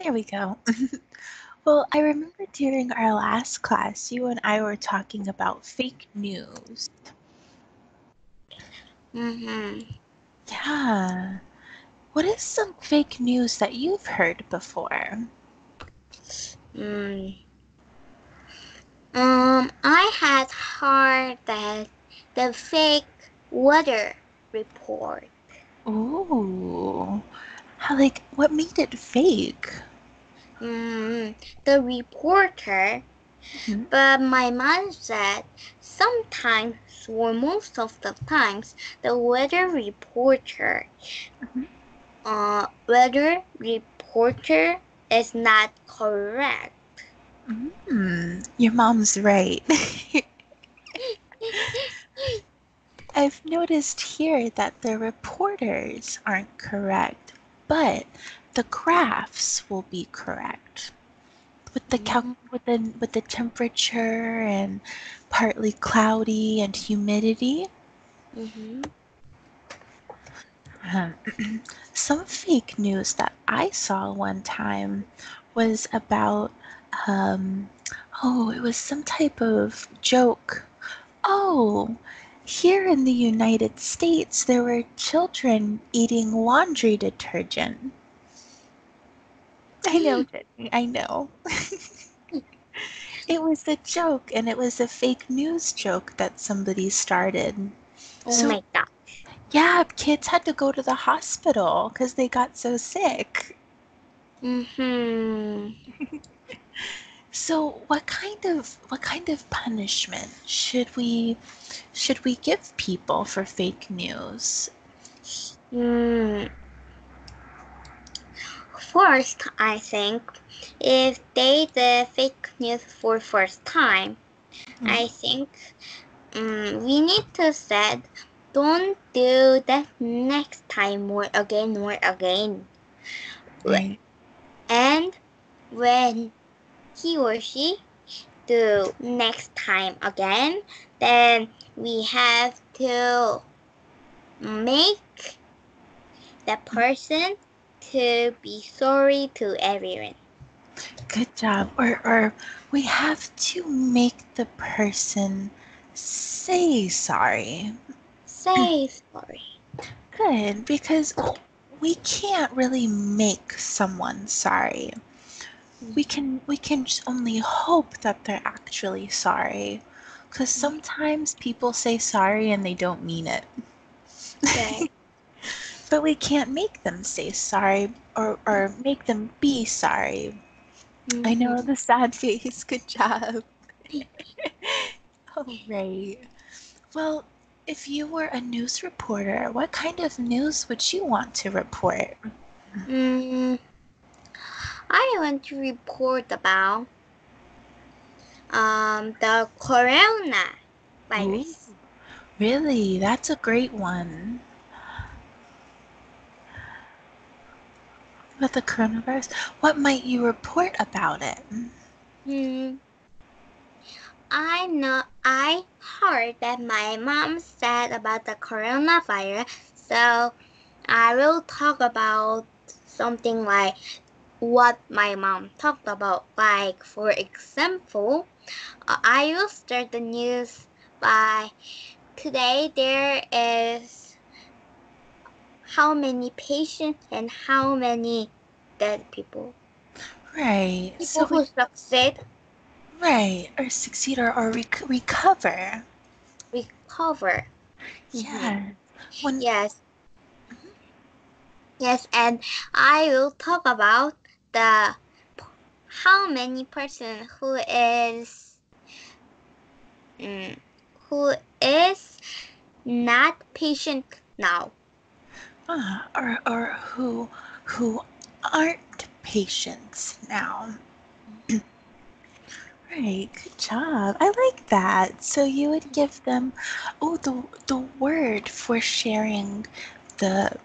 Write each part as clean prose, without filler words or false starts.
There we go. Well, I remember during our last class, you and I were talking about fake news. Yeah. What is some fake news that you've heard before? I had heard that the fake weather report. Ooh. What made it fake? The reporter, but my mom said sometimes or most of the times the weather reporter is not correct. Your mom's right. I've noticed here that the reporters aren't correct, but the graphs will be correct. With the temperature and partly cloudy and humidity. Some fake news that I saw one time was about it was some type of joke. Oh, here in the United States there were children eating laundry detergent. I know, Jenny, I know. It was a joke, and it was a fake news joke that somebody started. Oh my God. Yeah, kids had to go to the hospital because they got so sick. So what kind of punishment should we give people for fake news? First, I think if they did fake news for first time, I think we need to say, don't do that next time or again. Right. And when he or she do next time again, then we have to make the person to be sorry to everyone. Good job. Or we have to make the person say sorry. Say sorry. Good, because we can't really make someone sorry. We can just only hope that they're actually sorry, because sometimes people say sorry and they don't mean it. Okay. But we can't make them say sorry or make them be sorry. I know, the sad face. Good job. All right. Well, if you were a news reporter, what kind of news would you want to report? I want to report about the coronavirus. Ooh, really? That's a great one. About the coronavirus? What might you report about it? I heard that my mom said about the coronavirus, so I will talk about something like what my mom talked about. Like, for example, I will start the news by today there is how many patients and how many dead people. Right. People who succeed. Right. Or succeed or recover. Recover. Yeah. Yes, and I will talk about the how many person who is not patient now. Or who aren't patients now. Right, good job. I like that. So you would give them the word for sharing the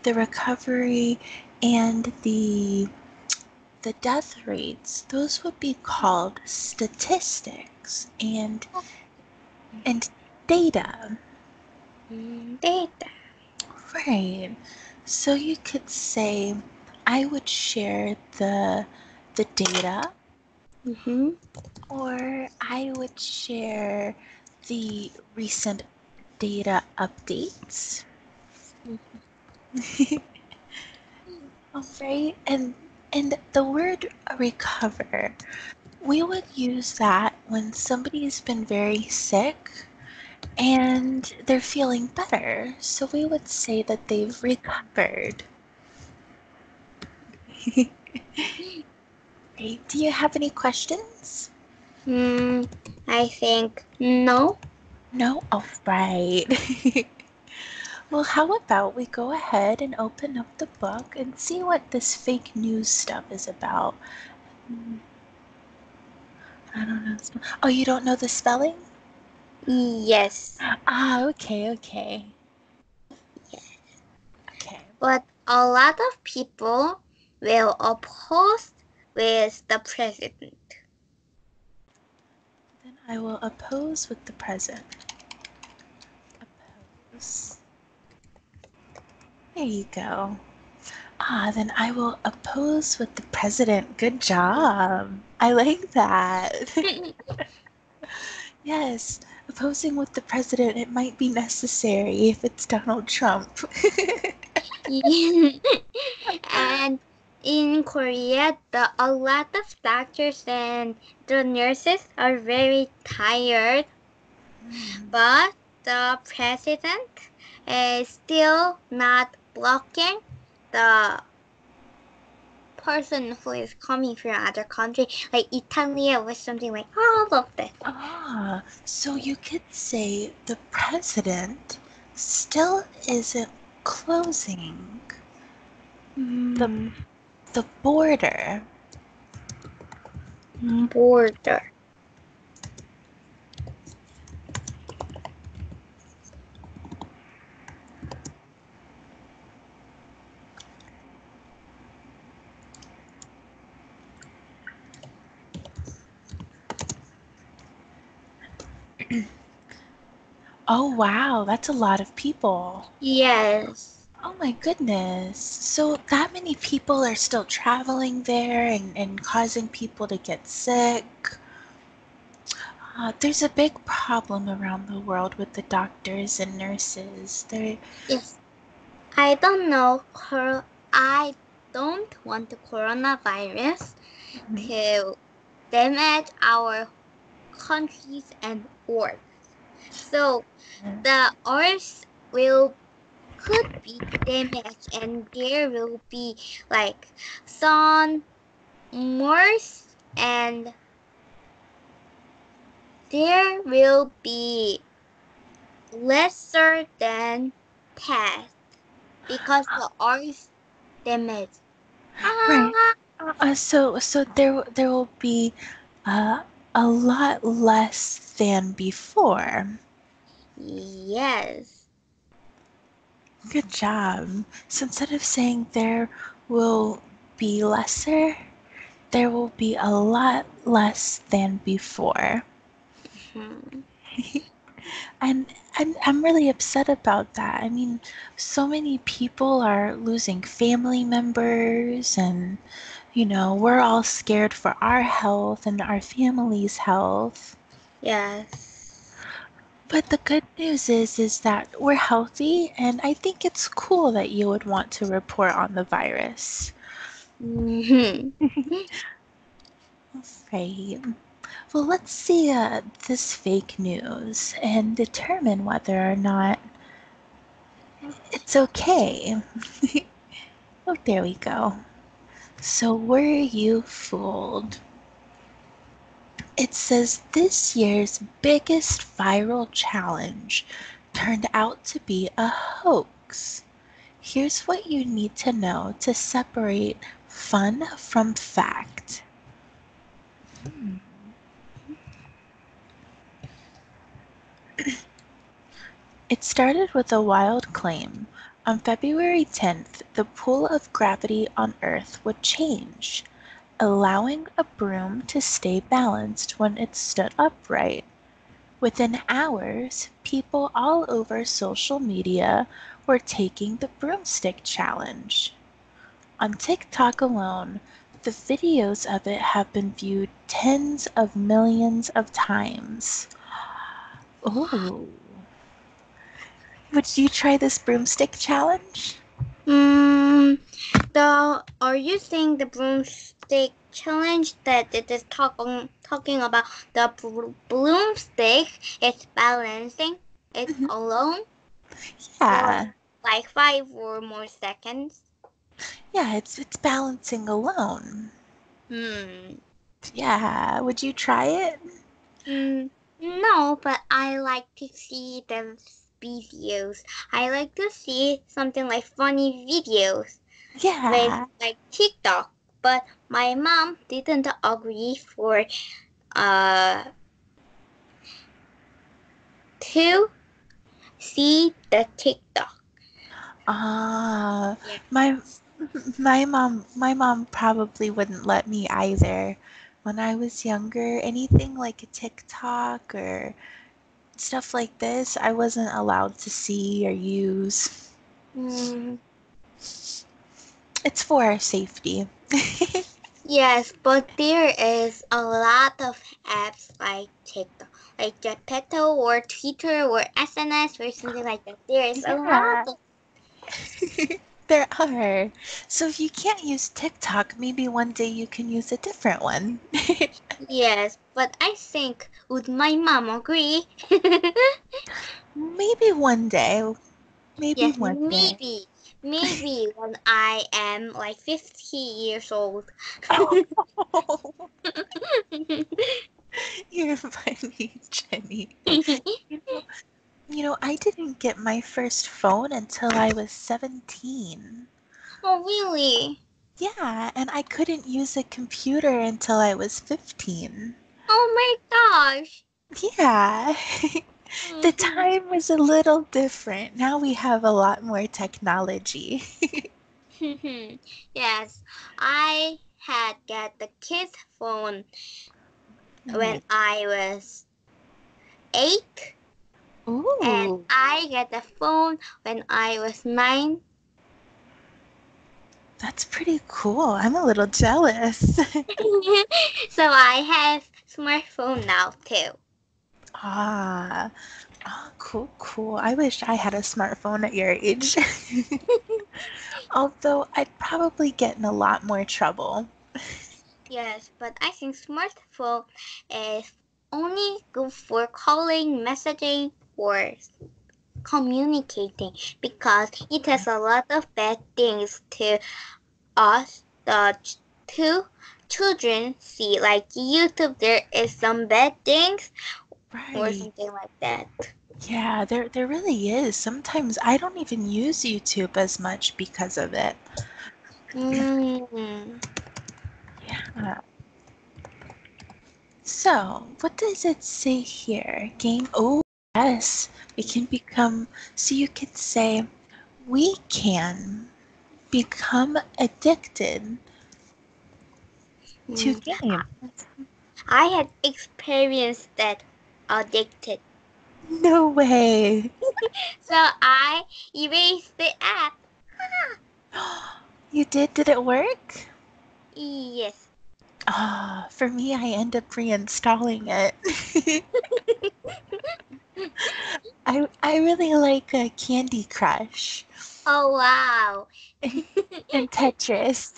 recovery and the death rates. Those would be called statistics and data. Data. Right. So you could say, I would share the data, or I would share the recent data updates. All right, and the word recover, we would use that when somebody's been very sick and they're feeling better. So we would say that they've recovered. Great. Do you have any questions? I think no. No? All right. Well, how about we go ahead and open up the book and see what this fake news stuff is about. I don't know. Oh, you don't know the spelling? Yes. Okay. Okay. But a lot of people will oppose with the president. Then I will oppose with the president. Oppose. There you go. Then I will oppose with the president. Good job. I like that. Yes, opposing with the president, it might be necessary if it's Donald Trump. And in Korea, a lot of doctors and the nurses are very tired, but the president is still not blocking the person who is coming from other country, like Italy or something like all of that. So you could say the president still isn't closing the border. Border. Oh, wow, that's a lot of people. Yes. Oh my goodness. So that many people are still traveling there and causing people to get sick. There's a big problem around the world with the doctors and nurses. Yes. I don't know. I don't want the coronavirus to damage our countries and earth. So the earth could be damaged, and there will be like sun, Mars, and there will be lesser than past because the earth damaged. Right. So there will be a lot less than before. Yes. Good job. So instead of saying there will be lesser, there will be a lot less than before. And I'm really upset about that. I mean, so many people are losing family members, and we're all scared for our health and our family's health. Yes. But the good news is that we're healthy, and I think it's cool that you would want to report on the virus. Right. Well, let's see this fake news and determine whether or not it's okay. Oh, there we go. So were you fooled? It says this year's biggest viral challenge turned out to be a hoax. Here's what you need to know to separate fun from fact. It started with a wild claim. On February 10th, the pull of gravity on Earth would change, allowing a broom to stay balanced when it stood upright. Within hours, people all over social media were taking the broomstick challenge. On TikTok alone, the videos of it have been viewed tens of millions of times. Oh. Would you try this broomstick challenge? Are you saying the broomstick challenge that it is talking about the broomstick is balancing it alone Yeah. for like 5 or more seconds? Yeah, it's balancing alone. Yeah, would you try it? No, but I like to see the videos. I like to see something like funny videos. Yeah. Like TikTok, but my mom didn't agree for to see the TikTok. Ah, Yeah. my mom probably wouldn't let me either. When I was younger, anything like a TikTok or stuff like this, I wasn't allowed to see or use. It's for our safety. Yes, but there is a lot of apps like TikTok, like Geppetto or Twitter or SNS or something like that. There is a lot of. There are. So if you can't use TikTok, maybe one day you can use a different one. Yes, but I think would my mom agree? Maybe one day. Maybe Yes, one day. maybe when I am like 50 years old. You're funny, Jenny. You know, I didn't get my first phone until I was 17. Oh, really? Yeah, and I couldn't use a computer until I was 15. Oh my gosh. Yeah. The time was a little different. Now we have a lot more technology. Yes, I had get the kid's phone when I was 8, and Ooh, I get the phone when I was 9. that's pretty cool. I'm a little jealous. So I have smartphone now too. Ah, cool. I wish I had a smartphone at your age. Although I'd probably get in a lot more trouble. Yes, but I think smartphone is only good for calling, messaging, or communicating because it has a lot of bad things to us, the two children see. Like YouTube, there is some bad things or Right. something like that. Yeah, there really is. Sometimes I don't even use YouTube as much because of it. Yeah. So, what does it say here? Game. Oh, yes. We can become. So you could say, we can become addicted to games. I had experienced that addicted. No way. So I erased the app. You did? Did it work? Yes. Ah, for me, I end up reinstalling it. I really like Candy Crush Oh wow. and Tetris.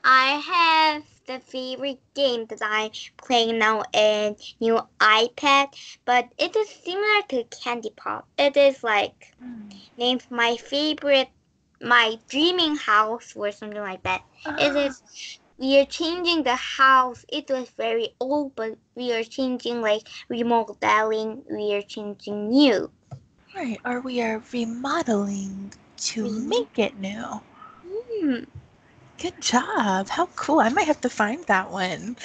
I have the favorite game that I'm playing now in new iPad, but it is similar to Candy Pop. It is like named my favorite, my dreaming house or something like that. It is. We are changing the house. It was very old, but we are changing like remodeling. We are changing new. Right, or we are remodeling to make it new. Good job. How cool. I might have to find that one.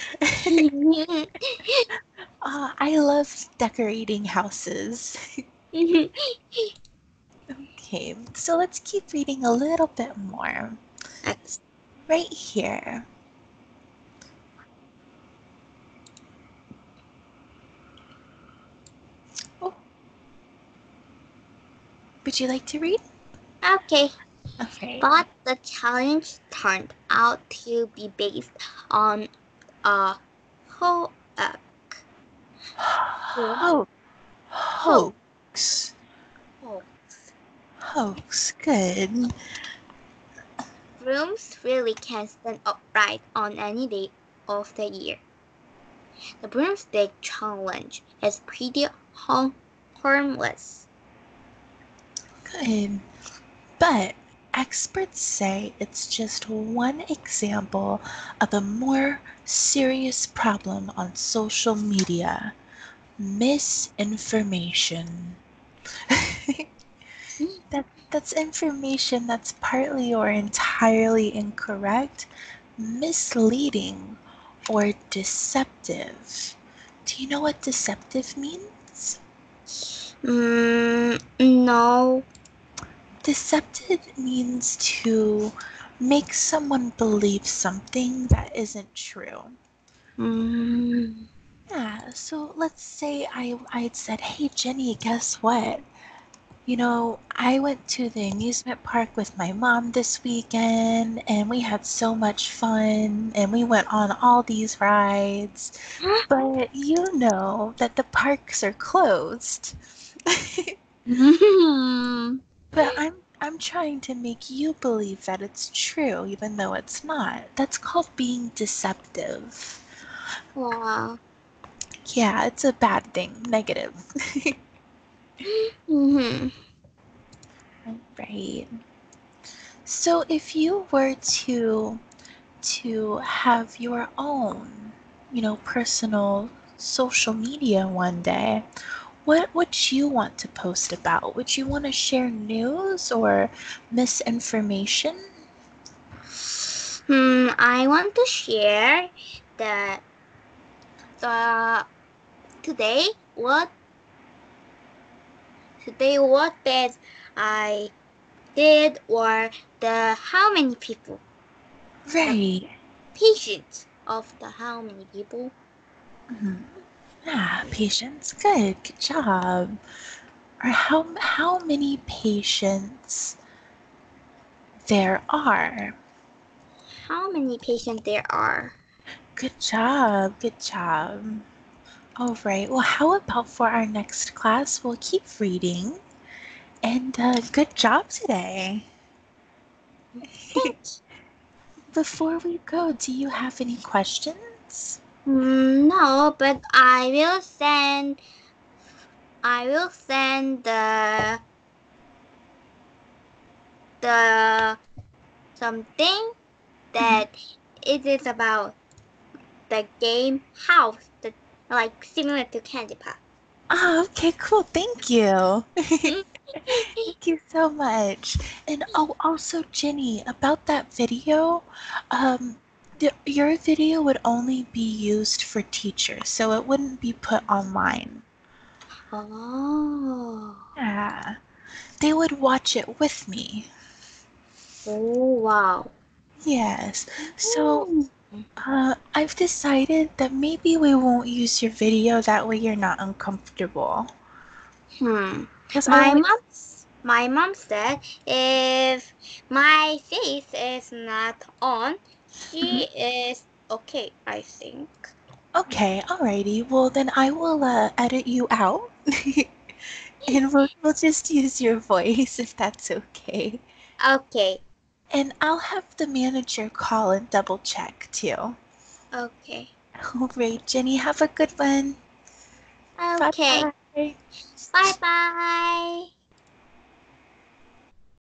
I love decorating houses. Okay, so let's keep reading a little bit more. Right here. Oh, would you like to read? Okay. Okay. But the challenge turned out to be based on a ho- uh, Hoax. Hoax. Good. Brooms really can stand upright on any day of the year. The broomstick challenge is pretty harmless. Good. But experts say it's just one example of a more serious problem on social media: misinformation. That's information that's partly or entirely incorrect, misleading, or deceptive. Do you know what deceptive means? No. Deceptive means to make someone believe something that isn't true. Yeah, so let's say I'd said, hey Jenny, guess what? You know, I went to the amusement park with my mom this weekend and we had so much fun and we went on all these rides. But you know that the parks are closed. But I'm trying to make you believe that it's true even though it's not. That's called being deceptive. Wow. Yeah, it's a bad thing, negative. Right. So if you were to have your own, personal social media one day, what would you want to post about? Would you want to share news or misinformation? I want to share that today what bad I did, or the how many people, Right. patience of the how many people. Patience. Good job. Or how many patients there are. How many patients there are? Good job. Good job. All right. Well, how about for our next class, we'll keep reading. And good job today. Thanks. Before we go, do you have any questions? No, but I will send the something that it is about the game house, like similar to Candy Pop. Oh, okay, cool. Thank you. Thank you so much. And also, Jenny, about that video, your video would only be used for teachers, so it wouldn't be put online. Oh. Yeah, they would watch it with me. Oh, wow. Yes. So, I've decided that maybe we won't use your video. That way, you're not uncomfortable. Because My mom said if my face is not on, she is okay, I think. Okay, alrighty. Well, then I will edit you out, and we'll just use your voice if that's okay. Okay. And I'll have the manager call and double check too. Okay. Alright, Jenny, have a good one. Okay. Bye. Bye bye.